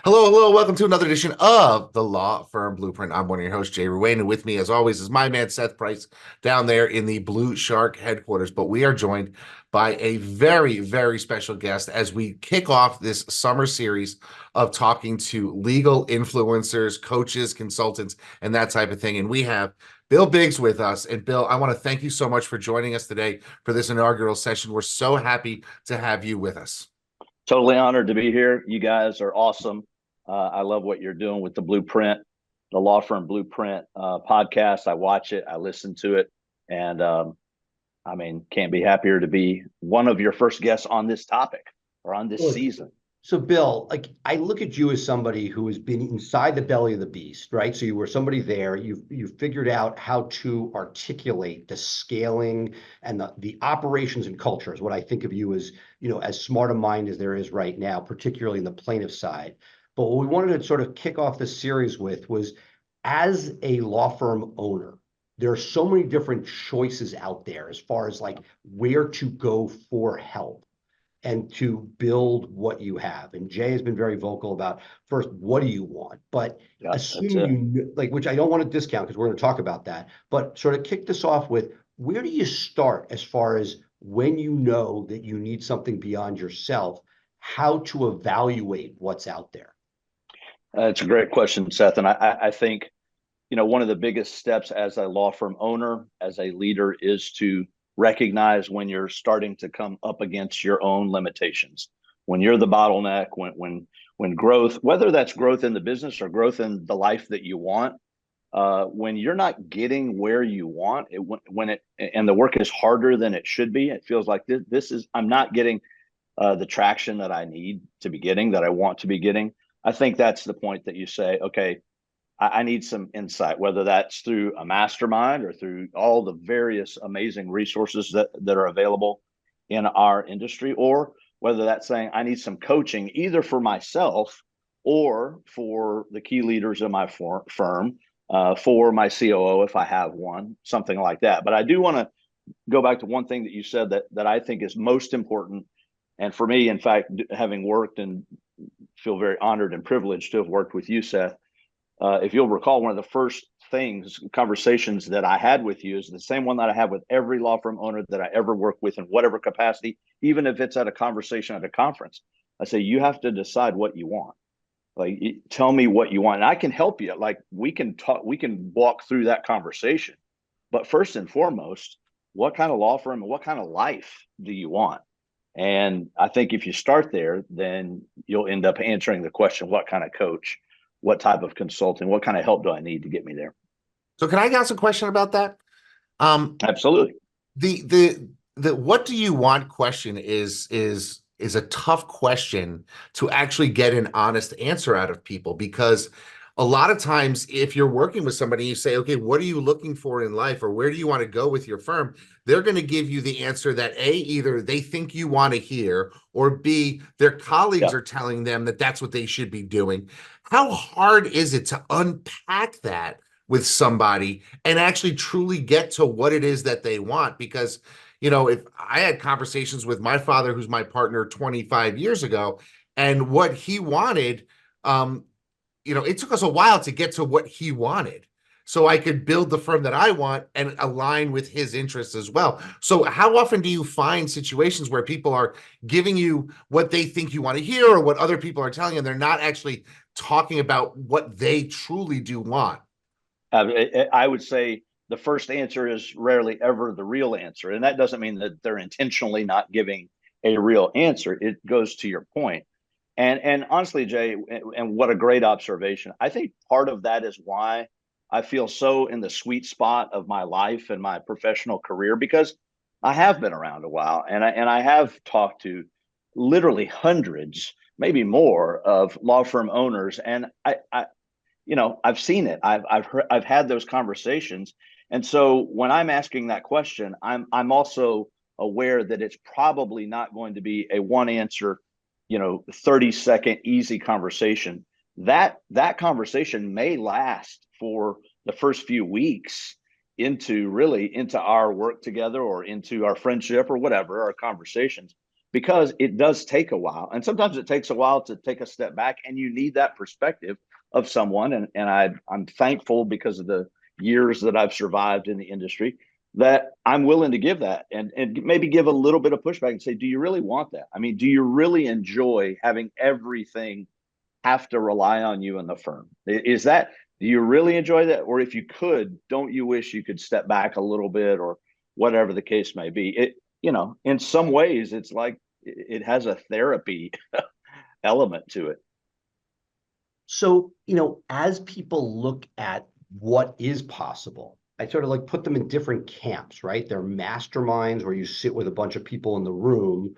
Hello, hello. Welcome to another edition of the Law Firm Blueprint. I'm one of your hosts, Jay Ruane, and with me, as always, is my man, Seth Price, down there in the Blue Shark headquarters. But we are joined by a very, very special guest as we kick off this summer series of talking to legal influencers, coaches, consultants, and that type of thing. And we have Bill Biggs with us. And Bill, I want to thank you so much for joining us today for this inaugural session. We're so happy to have you with us. Totally honored to be here. You guys are awesome. I love what you're doing with the Blueprint, the Law Firm Blueprint podcast. I watch it, I listen to it, and can't be happier to be one of your first guests on this topic or on this Look, season. so Bill, like I look at you as somebody who has been inside the belly of the beast, right? So you were somebody there. You've figured out how to articulate the scaling and the operations and culture is what I think of you as, as smart a mind as there is right now, particularly in the plaintiff side. But what we wanted to sort of kick off the series with was, as a law firm owner, there are so many different choices out there as far as like where to go for help and to build what you have. And Jay has been very vocal about, first, what do you want? But Yeah, assuming you like, which I don't want to discount because we're going to talk about that, but sort of kick this off with, where do you start as far as when you know that you need something beyond yourself, how to evaluate what's out there? it's a great question, Seth. And I think, one of the biggest steps as a law firm owner, as a leader, is to recognize when you're starting to come up against your own limitations. When you're the bottleneck, when growth, whether that's growth in the business or growth in the life that you want, when you're not getting where you want it, and the work is harder than it should be, it feels like I'm not getting the traction that I need to be getting, that I want to be getting. I think that's the point that you say, okay, I need some insight, whether that's through a mastermind or through all the various amazing resources that are available in our industry, or whether that's saying I need some coaching either for myself or for the key leaders of my firm, for my COO if I have one, something like that. But I do want to go back to one thing that you said that I think is most important. And for me, in fact, having worked and feel very honored and privileged to have worked with you, Seth. If you'll recall, one of the first conversations that I had with you is the same one that I have with every law firm owner that I ever work with in whatever capacity, even if it's at a conversation at a conference. I say, you have to decide what you want. Like, tell me what you want. And I can help you. Like, we can talk, we can walk through that conversation. But first and foremost, what kind of law firm and what kind of life do you want? And I think if you start there, then you'll end up answering the question, what kind of coach, what type of consulting, what kind of help do I need to get me there? So can I ask a question about that? Absolutely. The what do you want question is a tough question to actually get an honest answer out of people, because a lot of times if you're working with somebody, you say, okay, what are you looking for in life, or where do you want to go with your firm? They're going to give you the answer that A, either they think you want to hear, or B, their colleagues are telling them that that's what they should be doing. How hard is it to unpack that with somebody and actually truly get to what it is that they want? Because, if I had conversations with my father, who's my partner 25 years ago, and what he wanted, it took us a while to get to what he wanted so I could build the firm that I want and align with his interests as well. So how often do you find situations where people are giving you what they think you want to hear or what other people are telling you, and they're not actually talking about what they truly do want? I would say the first answer is rarely ever the real answer. And that doesn't mean that they're intentionally not giving a real answer. It goes to your point. And honestly, Jay, and what a great observation. I think part of that is why I feel so in the sweet spot of my life and my professional career, because I have been around a while, and I have talked to literally hundreds, maybe more, of law firm owners, and I've seen it. I've had those conversations, and so when I'm asking that question, I'm also aware that it's probably not going to be a one answer, 30-second easy conversation. That conversation may last for the first few weeks into our work together or into our friendship or whatever, our conversations, because it does take a while. And sometimes it takes a while to take a step back, and you need that perspective of someone. And I'm thankful, because of the years that I've survived in the industry, that I'm willing to give that, and maybe give a little bit of pushback and say, do you really want that? I mean, do you really enjoy having everything have to rely on you in the firm? Is that, do you really enjoy that? Or if you could, don't you wish you could step back a little bit, or whatever the case may be? It, in some ways, it's like it has a therapy element to it. So, as people look at what is possible, I sort of like put them in different camps, right? They're masterminds where you sit with a bunch of people in the room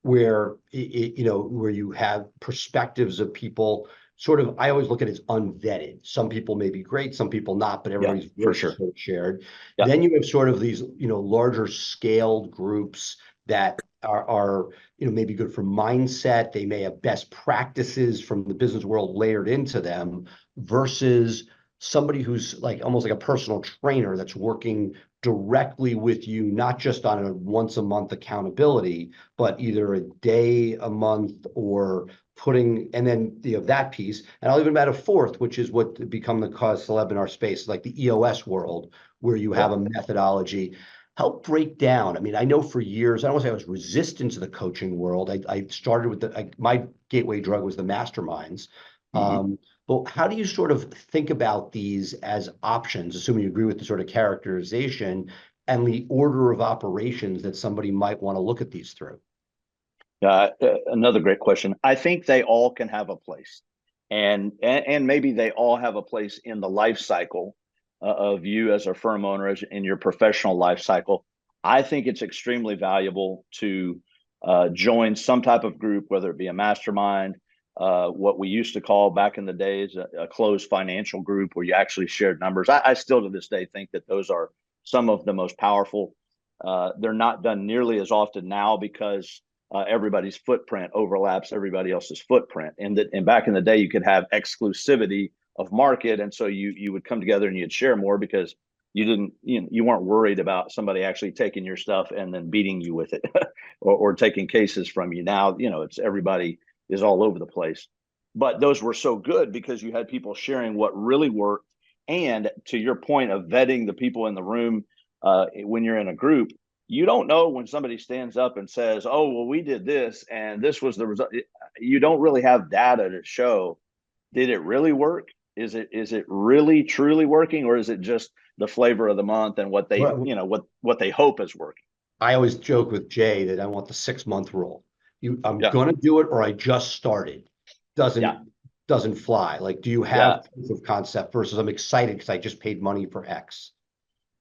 where where you have perspectives of people. Sort of, I always look at it as unvetted. Some people may be great, some people not, but Yeah, everybody's for voice sure. is sort of shared. Yeah. Then you have sort of these, larger scaled groups that are maybe good for mindset. They may have best practices from the business world layered into them, versus somebody who's like almost like a personal trainer that's working directly with you, not just on a once a month accountability, but either a day a month, or putting, and then that piece. And I'll even add a fourth, which is what become the cause celeb in our space, like the EOS world, where you have a methodology. Help break down. I mean, I know for years, I don't want to say I was resistant to the coaching world. I started with my gateway drug was the masterminds. But how do you sort of think about these as options, assuming you agree with the sort of characterization and the order of operations that somebody might want to look at these through? Another great question. I think they all can have a place, and maybe they all have a place in the life cycle of you as a firm owner, as in your professional life cycle. I think it's extremely valuable to join some type of group, whether it be a mastermind, what we used to call back in the days a closed financial group, where you actually shared numbers. I still to this day think that those are some of the most powerful. They're not done nearly as often now, because everybody's footprint overlaps everybody else's footprint. And back in the day, you could have exclusivity of market, and so you would come together and you'd share more, because you weren't worried about somebody actually taking your stuff and then beating you with it, or taking cases from you. Now it's everybody is all over the place. But those were so good because you had people sharing what really worked. And to your point of vetting the people in the room, when you're in a group, you don't know when somebody stands up and says, oh, well, we did this and this was the result. You don't really have data to show, did it really work? Is it really truly working, or is it just the flavor of the month and what they, what they hope is working? I always joke with Jay that I want the 6 month rule. I'm Yeah. gonna do it, or I just started. Doesn't fly. Like, do you have proof of concept versus I'm excited because I just paid money for X?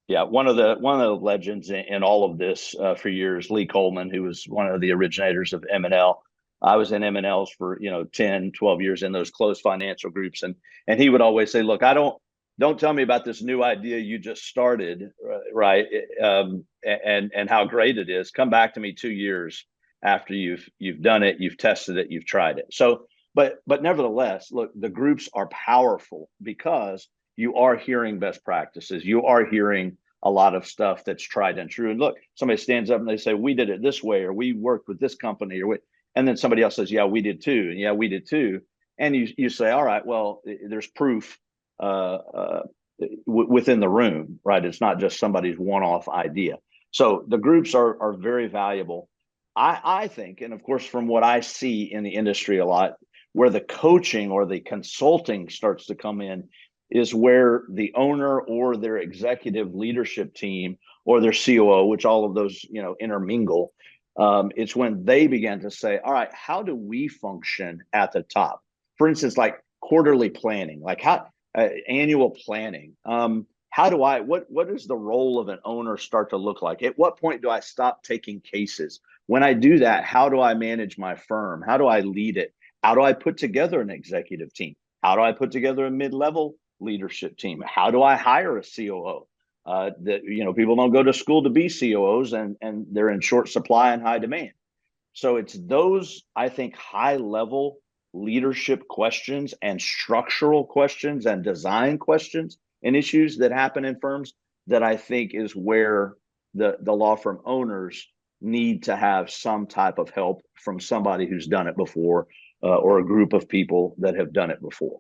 Yeah, one of the legends in all of this for years, Lee Coleman, who was one of the originators of M&L. I was in M&Ls for 10, 12 years in those closed financial groups, and he would always say, "Look, don't tell me about this new idea you just started, right? And how great it is. Come back to me 2 years after you've done it, you've tested it, you've tried it." So, but nevertheless, look, the groups are powerful because you are hearing best practices. You are hearing a lot of stuff that's tried and true. And look, somebody stands up and they say, we did it this way, or we worked with this company, and then somebody else says, yeah, we did too. And yeah, we did too. And you say, all right, well, there's proof within the room, right? It's not just somebody's one-off idea. So the groups are very valuable. I think, and of course, from what I see in the industry a lot, where the coaching or the consulting starts to come in is where the owner or their executive leadership team or their COO, which all of those intermingle. It's when they began to say, all right, how do we function at the top? For instance, like quarterly planning, like annual planning. How do what does the role of an owner start to look like? At what point do I stop taking cases? When I do that, how do I manage my firm? How do I lead it? How do I put together an executive team? How do I put together a mid-level leadership team? How do I hire a COO? That people don't go to school to be COOs, and they're in short supply and high demand. So it's those, I think, high level leadership questions and structural questions and design questions and issues that happen in firms that I think is where the law firm owners need to have some type of help from somebody who's done it before, or a group of people that have done it before.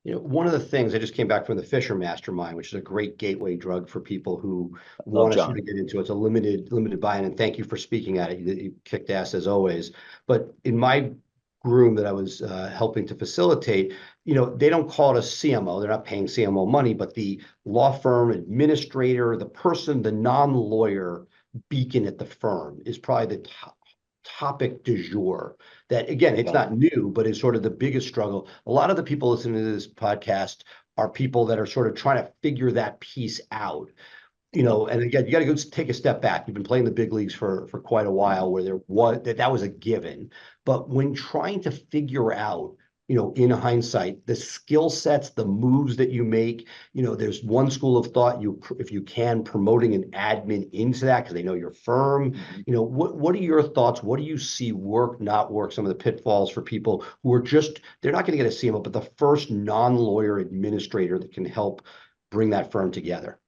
One of the things, I just came back from the Fisher Mastermind, which is a great gateway drug for people who Love want to sort John. of get into it. It's a limited buy-in, and thank you for speaking at it. You kicked ass as always. But in my room that I was helping to facilitate, they don't call it a CMO. They're not paying CMO money, but the law firm administrator, the person, the non-lawyer beacon at the firm is probably the topic du jour. That, again, it's not new, but it's sort of the biggest struggle. A lot of the people listening to this podcast are people that are sort of trying to figure that piece out. And again, you got to go take a step back. You've been playing the big leagues for quite a while, where that was a given. But when trying to figure out, in hindsight, the skill sets, the moves that you make, there's one school of thought, if you can, promoting an admin into that because they know your firm. What are your thoughts? What do you see work, not work? Some of the pitfalls for people who are they're not going to get a CMO, but the first non-lawyer administrator that can help bring that firm together.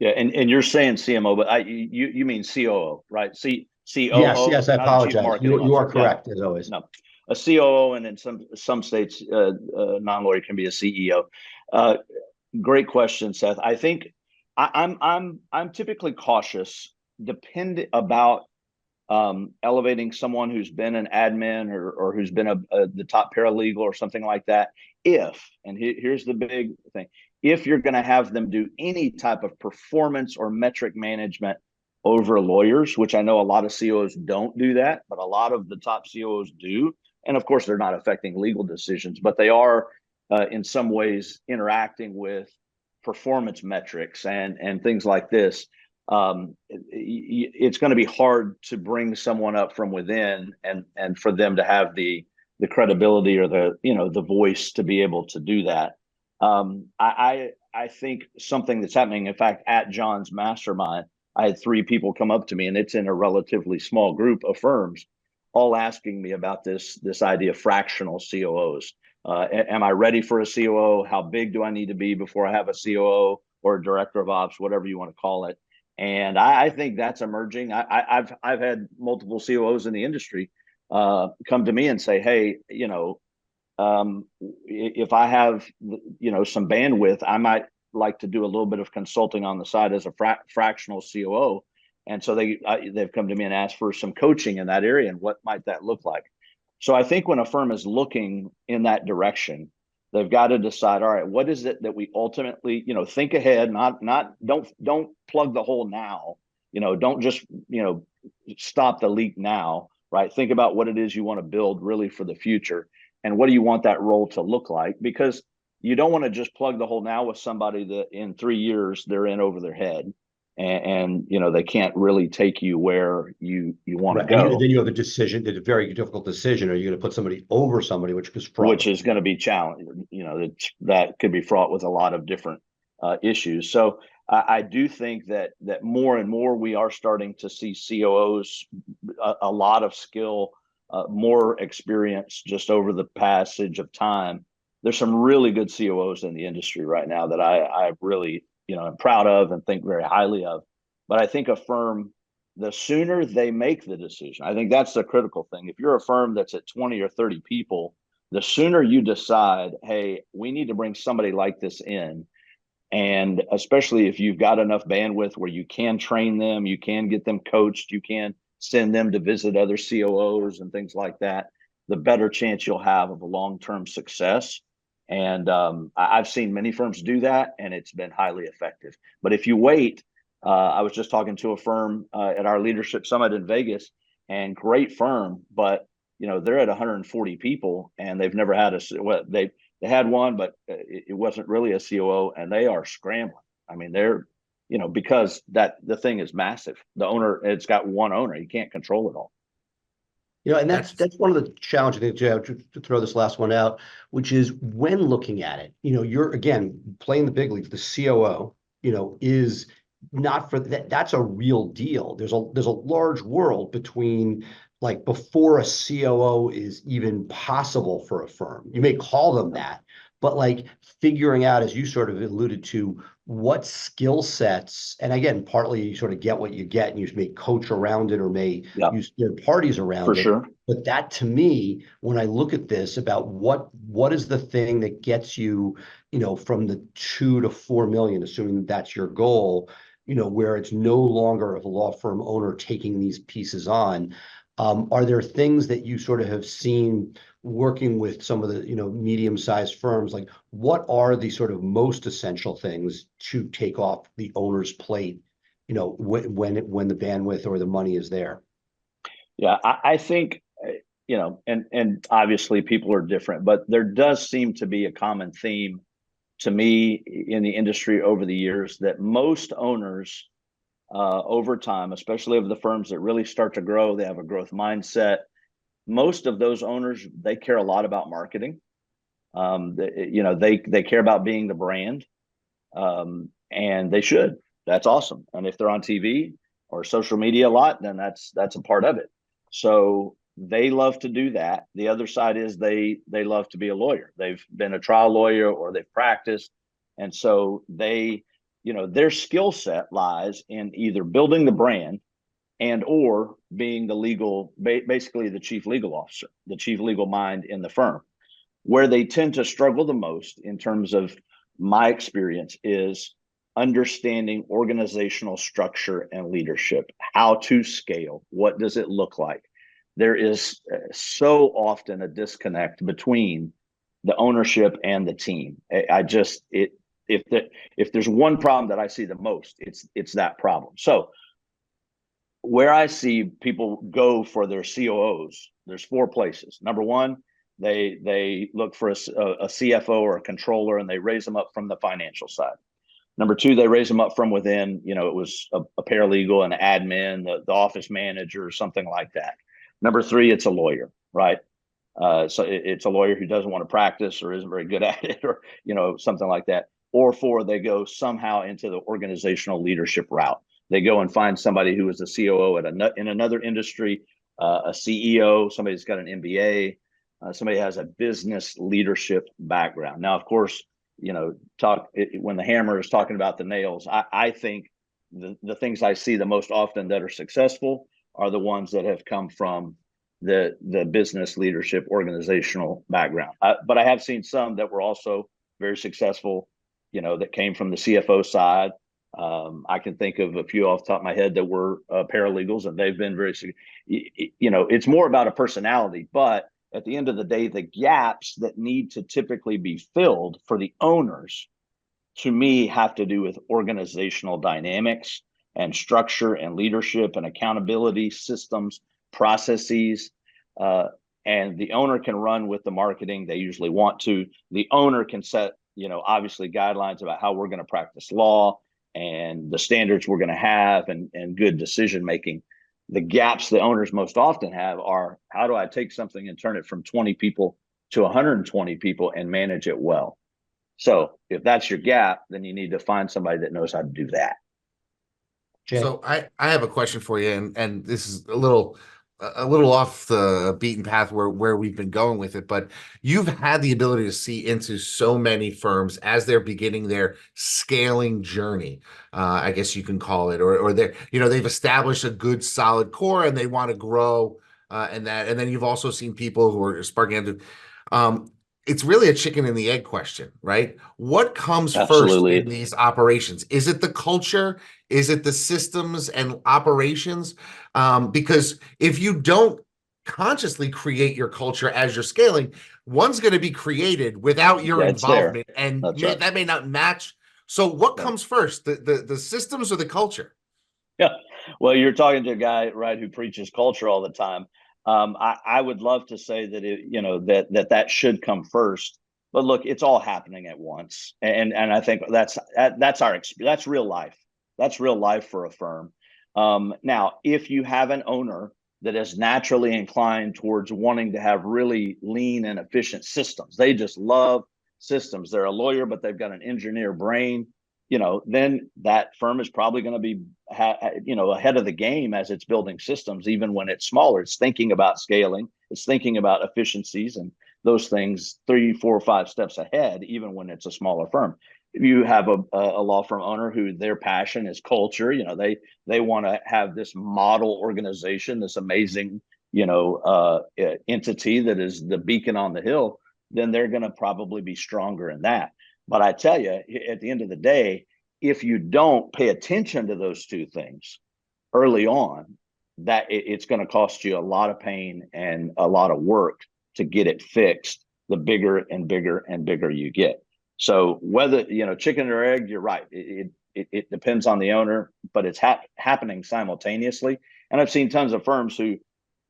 Yeah, and you're saying CMO, but you mean COO, right? COO, Yes, I not a chief apologize. marketing You are officer. correct, as always. No, a COO, and in some states, non-lawyer can be a CEO. Great question, Seth. I think I'm typically cautious, about elevating someone who's been an admin or who's been the top paralegal or something like that. Here's the big thing: if you're going to have them do any type of performance or metric management over lawyers, which I know a lot of CEOs don't do that, but a lot of the top CEOs do. And of course, they're not affecting legal decisions, but they are in some ways interacting with performance metrics and things like this. It's going to be hard to bring someone up from within and for them to have the credibility or the voice to be able to do that. I think something that's happening, in fact, at John's mastermind, I had 3 people come up to me, and it's in a relatively small group of firms, all asking me about this idea of fractional COOs. Am I ready for a COO? How big do I need to be before I have a COO or a director of ops, whatever you want to call it? And I think that's emerging. I've had multiple COOs in the industry come to me and say, hey, if I have some bandwidth, I might like to do a little bit of consulting on the side as a fractional COO. And so they've come to me and asked for some coaching in that area, and what might that look like? So I think when a firm is looking in that direction, they've got to decide, all right, what is it that we ultimately, think ahead, don't plug the hole now, don't just, stop the leak now, right? Think about what it is you want to build really for the future. And what do you want that role to look like? Because you don't want to just plug the hole now with somebody that in 3 years they're in over their head, and they can't really take you where you want to go. And then you have a decision, a very difficult decision. Are you going to put somebody over somebody, which is going to be challenging? That could be fraught with a lot of different issues. So I do think that more and more we are starting to see COOs, a lot of skill, more experience just over the passage of time. There's some really good COOs in the industry right now that I really am proud of and think very highly of. But I think a firm, the sooner they make the decision, I think that's the critical thing. If you're a firm that's at 20 or 30 people, the sooner you decide, hey, we need to bring somebody like this in, and especially if you've got enough bandwidth where you can train them, you can get them coached, you can send them to visit other COOs and things like that, the better chance you'll have of a long-term success. And I've seen many firms do that, and it's been highly effective. But if you wait, I was just talking to a firm at our leadership summit in Vegas, and great firm, but they're at 140 people, and they've never had they had one, but it wasn't really a COO, and they are scrambling. I mean, they're because the thing is massive. The owner, it's got one owner, you can't control it all. And that's one of the challenges, I think, Jay, to throw this last one out, which is when looking at it, you're, again, playing the big leagues. The COO, is not for that. That's a real deal. There's a large world between, like, before a COO is even possible for a firm. You may call them that, but like figuring out, as you sort of alluded to, what skill sets, and again, partly you sort of get what you get and you may coach around it or may Yeah, use third parties for around it. sure. But that to me, when I look at this about what is the thing that gets you, from the 2 to 4 million, assuming that that's your goal, where it's no longer a law firm owner taking these pieces on. Are there things that you sort of have seen working with some of the, medium-sized firms? Like, what are the sort of most essential things to take off the owner's plate, when the bandwidth or the money is there? Yeah, I think, and obviously people are different, but there does seem to be a common theme to me in the industry over the years that most owners over time, especially of the firms that really start to grow, they have a growth mindset. Most of those owners, they care a lot about marketing. They care about being the brand, and they should. That's awesome. And if they're on TV or social media a lot, then that's a part of it. So they love to do that. The other side is they love to be a lawyer. They've been a trial lawyer or they've practiced, and so their skill set lies in either building the brand and or being basically the chief legal officer, the chief legal mind in the firm. Where they tend to struggle the most, in terms of my experience, is understanding organizational structure and leadership, how to scale, what does it look like. There is so often a disconnect between the ownership and the team. If there's one problem that I see the most, it's that problem. So where I see people go for their COOs, there's 4 places. Number one, they look for a CFO or a controller, and they raise them up from the financial side. Number 2, they raise them up from within. It was a paralegal, an admin, the office manager, or something like that. Number 3, it's a lawyer, right? So it's a lawyer who doesn't want to practice or isn't very good at it, or something like that. Or 4, they go somehow into the organizational leadership route. They go and find somebody who is a COO in another industry, a CEO, somebody who's got an MBA, somebody has a business leadership background. Now, of course, when the hammer is talking about the nails, I think the things I see the most often that are successful are the ones that have come from the business leadership organizational background. But I have seen some that were also very successful, that came from the CFO side. I can think of a few off the top of my head that were paralegals, and they've been very, it's more about a personality. But at the end of the day, the gaps that need to typically be filled for the owners, to me, have to do with organizational dynamics and structure and leadership and accountability systems, processes. And the owner can run with the marketing. They usually want to. The owner can set, obviously guidelines about how we're going to practice law and the standards we're going to have, and good decision making. The gaps the owners most often have are, how do I take something and turn it from 20 people to 120 people and manage it well? So if that's your gap, then you need to find somebody that knows how to do that. Jay? So I have a question for you, and this is a little off the beaten path where we've been going with it, but you've had the ability to see into so many firms as they're beginning their scaling journey, I guess you can call it, or they've established a good solid core and they want to grow, and then you've also seen people who are sparking into. It's really a chicken and the egg question, right? What comes first Absolutely. in these operations? Is it the culture? Is it the systems and operations? Because if you don't consciously create your culture as you're scaling, one's going to be created without your Yeah, it's there. involvement, and That's right. that may not match. So what Yeah. comes first, the systems or the culture? Yeah. Well, you're talking to a guy, right, who preaches culture all the time. I would love to say that that should come first, but look, it's all happening at once, and I think that's our experience. That's real life. That's real life for a firm. Now, if you have an owner that is naturally inclined towards wanting to have really lean and efficient systems, they just love systems. They're a lawyer, but they've got an engineer brain. Then that firm is probably going to be, ahead of the game as it's building systems, even when it's smaller. It's thinking about scaling. It's thinking about efficiencies and those things 3, 4, 5 steps ahead, even when it's a smaller firm. If you have a law firm owner who their passion is culture, they want to have this model organization, this amazing, entity that is the beacon on the hill, then they're going to probably be stronger in that. But I tell you, at the end of the day, if you don't pay attention to those two things early on, that it's going to cost you a lot of pain and a lot of work to get it fixed, the bigger and bigger and bigger you get. So whether, chicken or egg, you're right. It depends on the owner, but it's happening simultaneously. And I've seen tons of firms who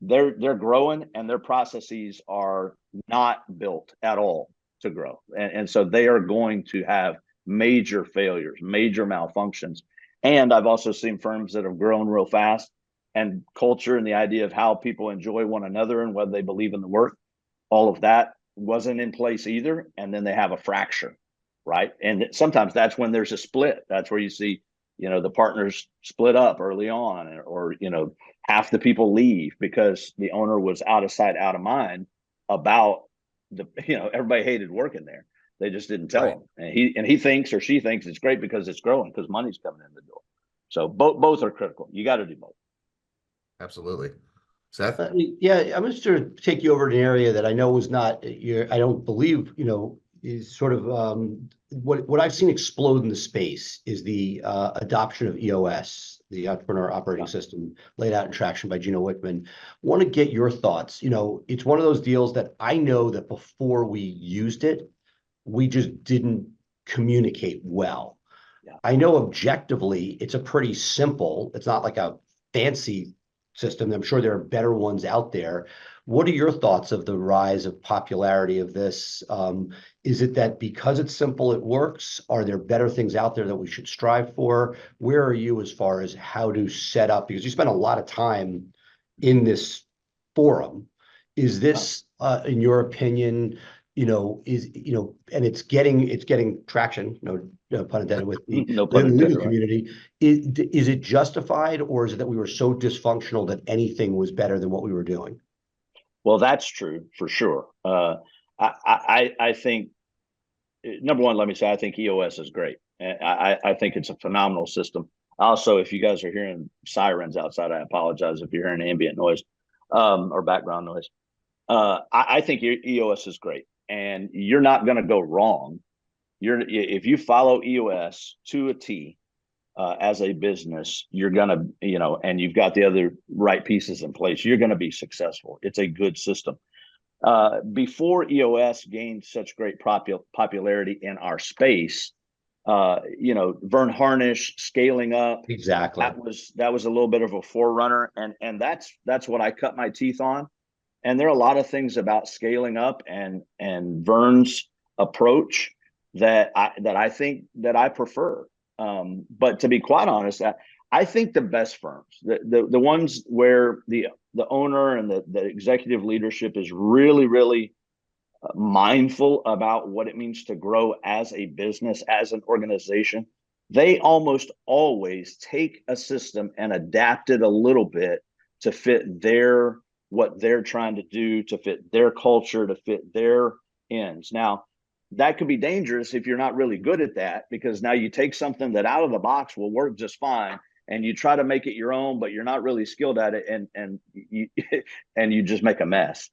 they're growing and their processes are not built at all to grow. And so they are going to have major failures, major malfunctions. And I've also seen firms that have grown real fast, and culture and the idea of how people enjoy one another and whether they believe in the work, all of that wasn't in place either. And then they have a fracture, right? And sometimes that's when there's a split. That's where you see, the partners split up early on, or half the people leave because the owner was out of sight, out of mind about everybody hated working there. They just didn't tell him. And he thinks or she thinks it's great because it's growing, because money's coming in the door. So both are critical. You got to do both. Absolutely. Seth? Yeah, I'm just to take you over to an area that I know was not I don't believe, is sort of what I've seen explode in the space is the adoption of EOS, the Entrepreneur Operating System, laid out in Traction by Gino Wickman. Want to get your thoughts. It's one of those deals that I know that before we used it, we just didn't communicate well. Yeah. I know objectively it's a pretty simple, it's not like a fancy system. I'm sure there are better ones out there. What are your thoughts of the rise of popularity of this? Is it that because it's simple, it works? Are there better things out there that we should strive for? Where are you as far as how to set up? Because you spend a lot of time in this forum. Is this, in your opinion, and it's getting traction, no pun intended, with the legal community. Is it justified, or is it that we were so dysfunctional that anything was better than what we were doing? Well, that's true for sure. I think, number one, let me say, I think EOS is great. I think it's a phenomenal system. Also, if you guys are hearing sirens outside, I apologize if you're hearing ambient noise or background noise. I think EOS is great, and you're not going to go wrong. If you follow EOS to a T as a business, you're going to, and you've got the other right pieces in place, you're going to be successful. It's a good system. Before EOS gained such great popularity in our space, Vern Harnish, Scaling Up, exactly. That was a little bit of a forerunner, and that's what I cut my teeth on. And there are a lot of things about Scaling Up and Vern's approach that I think that I prefer. But to be quite honest, I think the best firms, the ones where the owner and the executive leadership is really, really mindful about what it means to grow as a business, as an organization, they almost always take a system and adapt it a little bit to fit what they're trying to do, to fit their culture, to fit their ends. Now, that could be dangerous if you're not really good at that, because now you take something that out of the box will work just fine, and you try to make it your own, but you're not really skilled at it, and you just make a mess.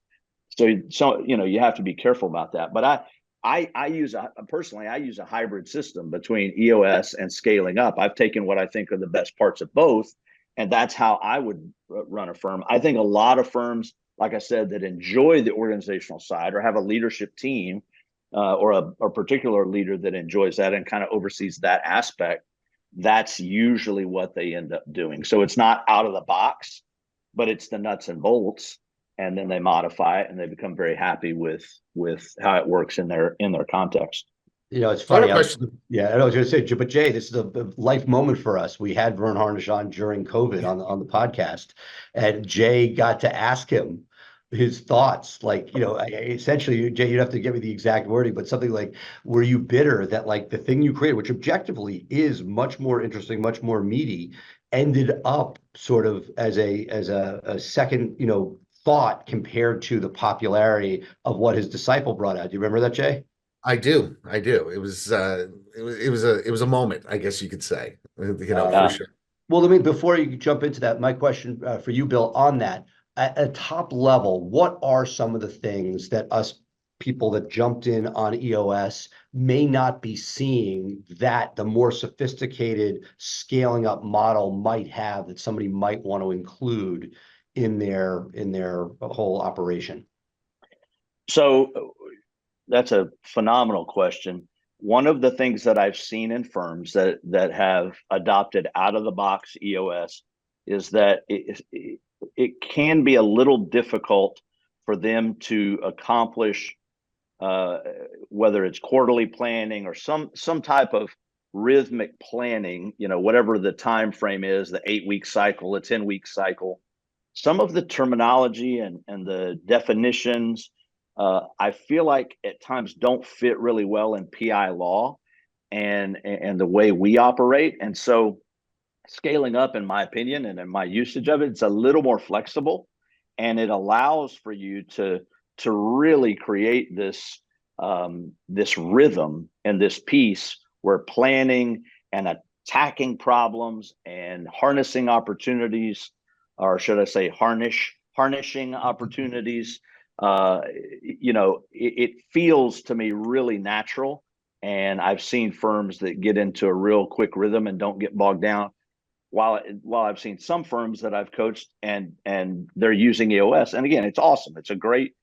So you have to be careful about that. But I use a hybrid system between EOS and Scaling Up. I've taken what I think are the best parts of both, and that's how I would run a firm. I think a lot of firms, like I said, that enjoy the organizational side or have a leadership team or a particular leader that enjoys that and kind of oversees that aspect, that's usually what they end up doing. So it's not out of the box, but it's the nuts and bolts, and then they modify it and they become very happy with how it works in their context. It's funny. I was going to say, but Jay, this is a life moment for us. We had Vern Harnish on during COVID on the podcast, and Jay got to ask him his thoughts. Like, essentially, Jay, you'd have to give me the exact wording, but something like, were you bitter that like the thing you created, which objectively is much more interesting, much more meaty, ended up sort of as a second, thought compared to the popularity of what his disciple brought out. Do you remember that, Jay? I do. I do. It was a moment, I guess you could say, for Yeah. sure. Well, let me, before you jump into that, my question for you, Bill, on that, at a top level, what are some of the things that us people that jumped in on EOS may not be seeing that the more sophisticated scaling up model might have that somebody might want to include in their whole operation? So that's a phenomenal question. One of the things that I've seen in firms that have adopted out of the box EOS is that it can be a little difficult for them to accomplish, uh, whether it's quarterly planning or some type of rhythmic planning. Whatever the time frame is, the 8-week cycle, a 10-week cycle. Some of the terminology and the definitions, I feel like at times don't fit really well in PI law and the way we operate. And so scaling up, in my opinion, and in my usage of it, it's a little more flexible, and it allows for you to really create this rhythm and this piece where planning and attacking problems and harnessing opportunities, or should I say harnessing opportunities, it feels to me really natural. And I've seen firms that get into a real quick rhythm and don't get bogged down, while I've seen some firms that I've coached and they're using EOS, and again, it's awesome. It's a great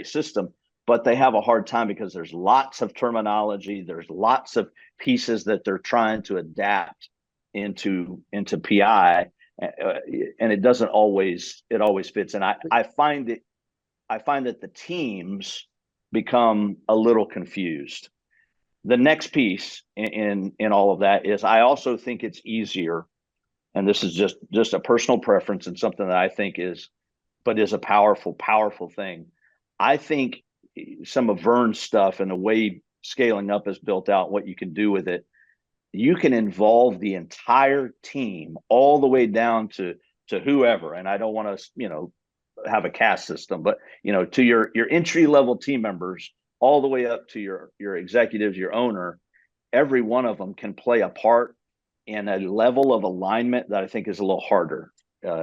system, but they have a hard time because there's lots of terminology, there's lots of pieces that they're trying to adapt into PI, and it doesn't always fits. And I find that the teams become a little confused. The next piece in all of that is I also think it's easier, and this is just a personal preference and something that I think is a powerful thing. I think some of Vern's stuff and the way scaling up is built out, what you can do with it, you can involve the entire team all the way down to whoever. And I don't want to have a caste system, but to your entry level team members all the way up to your executives, your owner. Every one of them can play a part in a level of alignment that I think is a little harder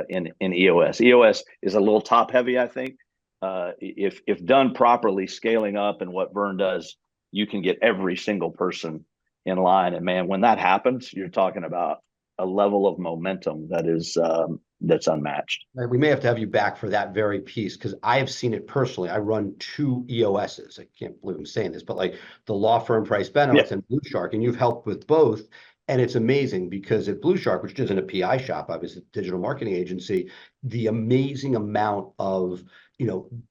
in EOS. EOS is a little top heavy, I think. If done properly, scaling up and what Vern does, you can get every single person in line. And man, when that happens, you're talking about a level of momentum that's unmatched. We may have to have you back for that very piece because I have seen it personally. I run 2 EOSs. I can't believe I'm saying this, but like the law firm Price Benowitz and Blue Shark, and you've helped with both. And it's amazing because at Blue Shark, which isn't a PI shop, I was a digital marketing agency, the amazing amount of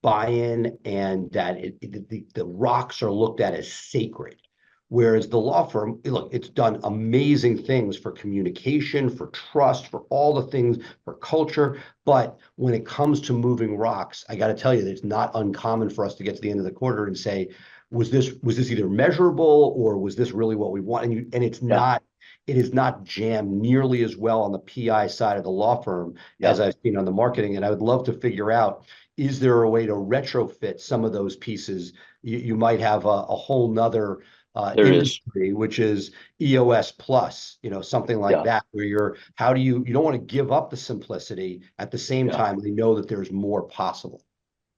buy-in and that the rocks are looked at as sacred. Whereas the law firm, look, it's done amazing things for communication, for trust, for all the things, for culture. But when it comes to moving rocks, I got to tell you, that it's not uncommon for us to get to the end of the quarter and say, was this either measurable or was this really what we want? And it's not. It is not jammed nearly as well on the PI side of the law firm as I've seen on the marketing. And I would love to figure out, is there a way to retrofit some of those pieces? You might have a whole nother industry, which is EOS plus, something like that, where you don't want to give up the simplicity at the same time. They know that there's more possible.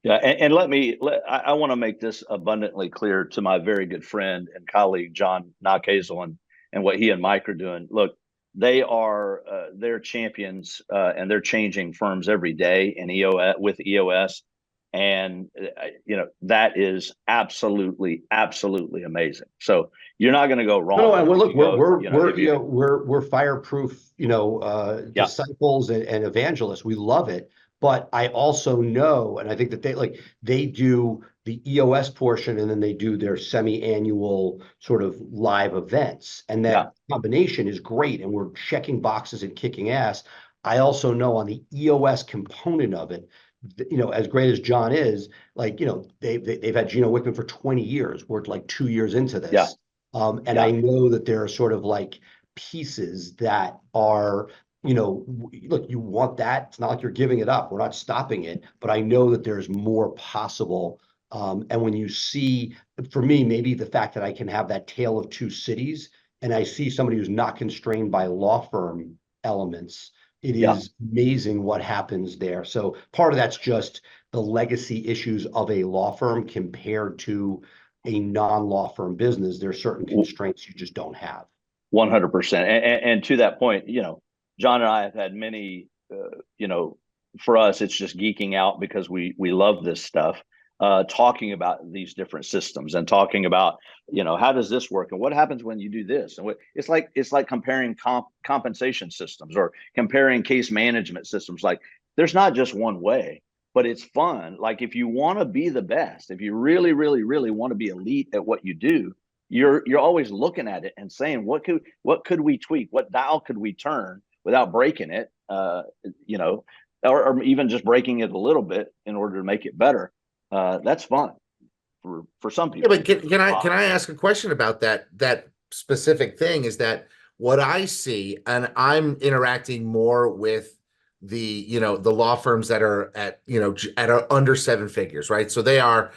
Yeah, and I want to make this abundantly clear to my very good friend and colleague John Knockhazel and what he and Mike are doing. Look, they're champions, and they're changing firms every day in EOS, and that is absolutely amazing. So you're not going to go wrong. No, and look, we're fireproof, disciples and evangelists. We love it. But I also know, and I think that they do the EOS portion and then they do their semi-annual sort of live events. And that combination is great. And we're checking boxes and kicking ass. I also know on the EOS component of it, as great as John is, they've had Gino Wickman for 20 years. We're like 2 years into this. I know that there are sort of like pieces that are look, you want that. It's not like you're giving it up. We're not stopping it, but I know that there's more possible. And when you see, for me, maybe the fact that I can have that tale of two cities, and I see somebody who's not constrained by law firm elements, it Yeah, is amazing what happens there. So part of that's just the legacy issues of a law firm compared to a non-law firm business. There are certain constraints you just don't have. 100%. And to that point, John and I have had many, for us, it's just geeking out because we love this stuff. Talking about these different systems and talking about, how does this work and what happens when you do this? And it's like comparing compensation systems or comparing case management systems. Like there's not just one way, but it's fun. Like if you want to be the best, if you really, really, really want to be elite at what you do, you're always looking at it and saying, what could we tweak? What dial could we turn without breaking it? Or even just breaking it a little bit in order to make it better. That's fun for some Yeah, people. but can I ask a question about that specific thing? Is that what I see, and I'm interacting more with the law firms that are at under seven figures, right? So they are,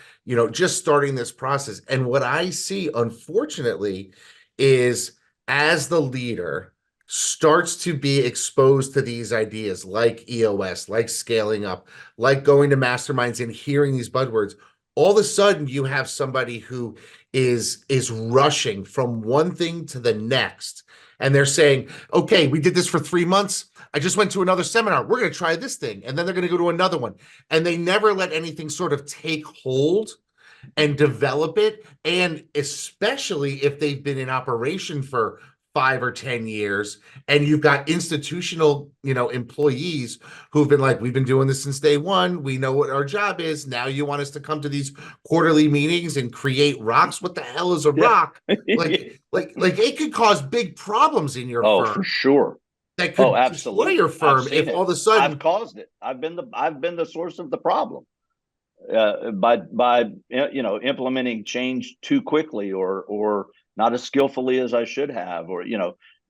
just starting this process. And what I see, unfortunately, is as the leader starts to be exposed to these ideas like EOS, like scaling up, like going to masterminds and hearing these buzzwords, all of a sudden you have somebody who is rushing from one thing to the next, and they're saying, okay, we did this for 3 months, I just went to another seminar, we're going to try this thing, and then they're going to go to another one, and they never let anything sort of take hold and develop it. And especially if they've been in operation for 5 or 10 years, and you've got institutional, employees who've been like, we've been doing this since day one. We know what our job is. Now you want us to come to these quarterly meetings and create rocks. What the hell is a Yeah. rock? Like it could cause big problems in your Oh, firm for sure. that Oh, could destroy your absolutely. I've firm if seen all it. of a I've sudden. caused it. I've been the source of the problem. By implementing change too quickly or not as skillfully as I should have, or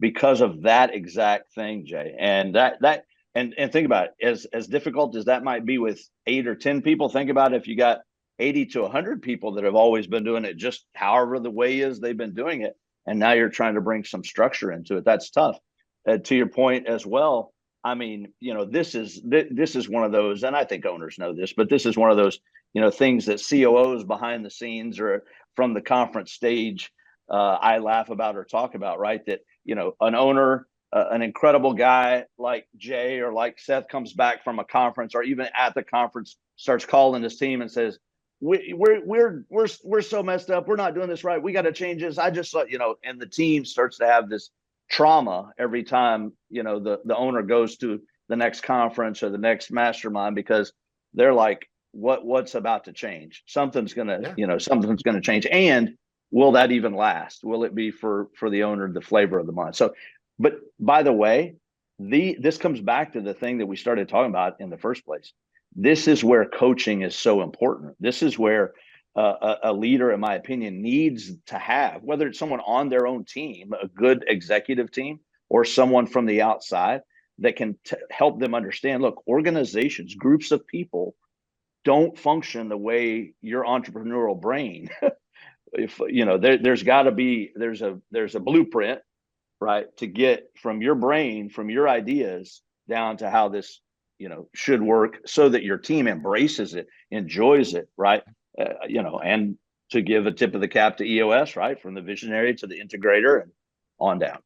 because of that exact thing, Jay. And and think about it, as difficult as that might be with 8 or 10 people. Think about if you got 80 to 100 people that have always been doing it just however the way is they've been doing it, and now you're trying to bring some structure into it. That's tough. To your point as well, I mean, this is one of those, and I think owners know this, but this is one of those, things that COOs behind the scenes or from the conference stage, I laugh about or talk about, right? That, an owner, an incredible guy like Jay or like Seth comes back from a conference or even at the conference, starts calling his team and says, we're so messed up. We're not doing this right. We got to change this. I just thought, and the team starts to have this trauma every time the owner goes to the next conference or the next mastermind, because they're like, what's about to change? Something's gonna change, and will that even last? Will it be for the owner the flavor of the month? So, but by the way, this comes back to the thing that we started talking about in the first place. This is where coaching is so important. This is where a leader, in my opinion, needs to have, whether it's someone on their own team, a good executive team, or someone from the outside that can help them understand, look, organizations, groups of people don't function the way your entrepreneurial brain. If there's got to be, there's a blueprint, right, to get from your brain, from your ideas down to how this should work, so that your team embraces it, enjoys it, right? And to give a tip of the cap to EOS, right, from the visionary to the integrator and on down.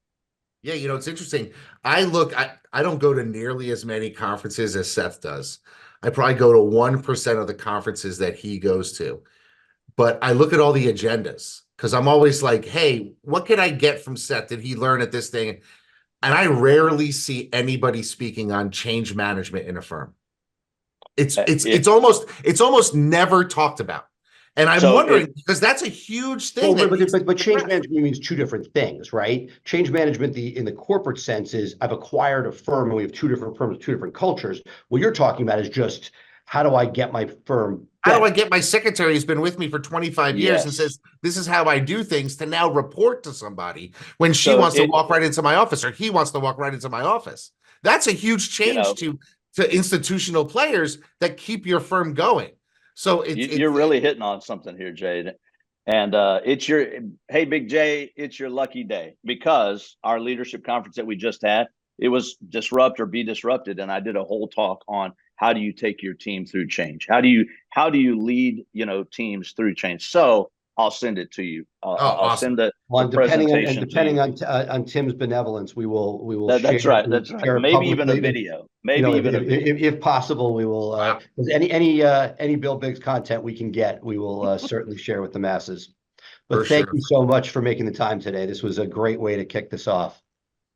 Yeah, it's interesting. I don't go to nearly as many conferences as Seth does. I probably go to 1% of the conferences that he goes to. But I look at all the agendas because I'm always like, hey, what can I get from Seth? Did he learn at this thing? And I rarely see anybody speaking on change management in a firm. It's almost never talked about. And I'm wondering, because that's a huge thing. Well, but change management means two different things, right? Change management, in the corporate sense, is I've acquired a firm and we have two different firms, two different cultures. What you're talking about is just, how do I get my firm better? How do I get my secretary who's been with me for 25 years and says, this is how I do things, to now report to somebody when she wants to walk right into my office, or he wants to walk right into my office? That's a huge change to institutional players that keep your firm going. So you're really hitting on something here, Jade. And hey, Big J, it's your lucky day, because our leadership conference that we just had, it was disrupt or be disrupted. And I did a whole talk on how do you take your team through change? How do you lead, teams through change? So I'll send it to you. I'll awesome. send the Depending presentation on Tim's benevolence, we will That's share, right. That's right. share it Maybe even a publicly. video. Maybe even a video. If possible, we will. Wow. Any Bill Biggs content we can get, we will certainly share with the masses. But For thank sure. you so much for making the time today. This was a great way to kick this off.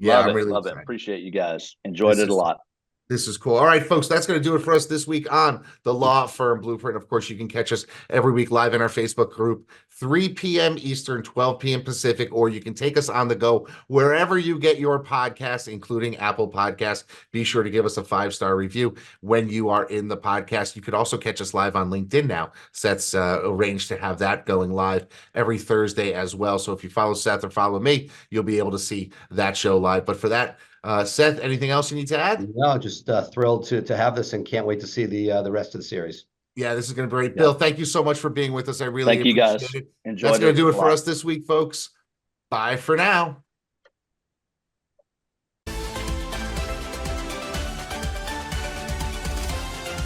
Yeah, Love I'm it. really Love it. excited. Appreciate you guys. Enjoyed This it a is lot. This is cool. All right, folks, that's going to do it for us this week on the Law Firm Blueprint. Of course, you can catch us every week live in our Facebook group, 3 p.m. Eastern, 12 p.m. Pacific, or you can take us on the go wherever you get your podcasts, including Apple Podcasts. Be sure to give us a 5-star review when you are in the podcast. You could also catch us live on LinkedIn now. Seth's arranged to have that going live every Thursday as well. So if you follow Seth or follow me, you'll be able to see that show live. But for that, Seth, anything else you need to add? No, just thrilled to have this, and can't wait to see the rest of the series. Yeah, this is going to be great. Yep. Bill, thank you so much for being with us. I really Thank you, appreciate guys. it. Enjoyed That's going to do it a for lot. us this week, folks. Bye for now.